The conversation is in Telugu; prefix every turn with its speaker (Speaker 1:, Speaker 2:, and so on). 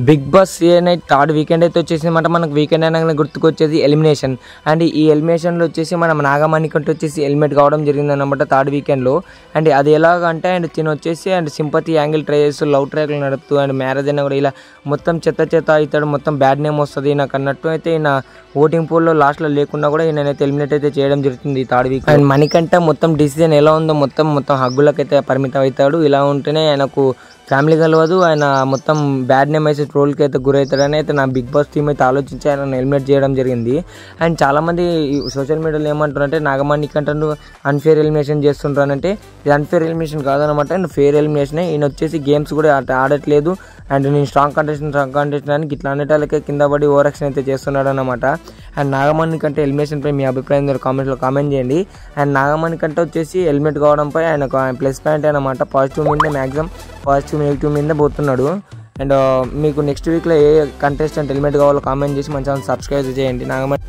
Speaker 1: Big Boss season 8 third weekend అయితే వచ్చేసిందన్నమాట. మనకు వీకెండ్ అనగానే గుర్తుకొచ్చేది ఎలిమినేషన్. అండ్ ఈ ఎలిమినేషన్లో వచ్చేసి మనం నాగమణికంట వచ్చేసి ఎలిమినేట్ కావడం జరిగిందన్నమాట థర్డ్ వీకెండ్లో. అండ్ అది ఎలాగంటే అండ్ తిను వచ్చేసి అండ్ సింపతి యాంగిల్ ట్రై చేస్తూ లవ్ ట్రాక్లు నడుపుతూ అండ్ మ్యారేజ్ అయినా కూడా ఇలా మొత్తం చెత్త అవుతాడు, మొత్తం బ్యాడ్ నేమ్ వస్తుంది నాకు అన్నట్టు అయితే ఈయన ఓటింగ్ పోల్లో లాస్ట్లో లేకుండా కూడా ఈయనైతే ఎలిమినేట్ అయితే చేయడం జరుగుతుంది థర్డ్ వీక్. అండ్ మణికంట మొత్తం డిసిజన్ ఎలా ఉందో మొత్తం హగ్గులకైతే పరిమితం అవుతాడు. ఇలా ఉంటేనే ఆయనకు ఫ్యామిలీ కలవదు, ఆయన మొత్తం బ్యాడ్ నేమ్ అయితే ట్రోల్కి అయితే గురవుతాడని అయితే నా బిగ్ బాస్ టీమ్ అయితే ఆలోచించి ఆయన ఎలిమినేట్ చేయడం జరిగింది. అండ్ చాలామంది సోషల్ మీడియాలో ఏమంటారంటే నాగమణికంటను అన్ఫేర్ ఎలిమినేషన్ చేస్తుంటారంటే ఇది అన్ఫేర్ ఎలిమినేషన్ కాదనమాట, అండ్ ఫేర్ ఎలిమినేషనే. ఈయన వచ్చేసి గేమ్స్ కూడా ఆడట్లేదు అండ్ నేను స్ట్రాంగ్ కంటెస్టెంట్ అని ఇట్లా అనేటాలకే కింద పడి ఓవరాక్షన్ అయితే చేస్తున్నాడు అనమాట. అండ్ నాగమణికంట ఎలిమినేషన్పై మీ అభిప్రాయం కామెంట్లో కామెంట్ చేయండి. అండ్ నాగమణికంట వచ్చేసి ఎలిమినేట్ కావడంపై ఆయన ప్లస్ పాయింట్ అనమాట. పాజిటివ్ మీద మ్యాక్సిమం పాజిటివ్ నెగిటివ్ మీద పోతున్నాడు. అండ్ మీకు నెక్స్ట్ వీక్లో ఏ కంటెస్టెంట్ ఎలిమినేట్ కావాలో కామెంట్ చేసి మన ఛానల్ సబ్స్క్రైబ్ చేయండి. నాగమణి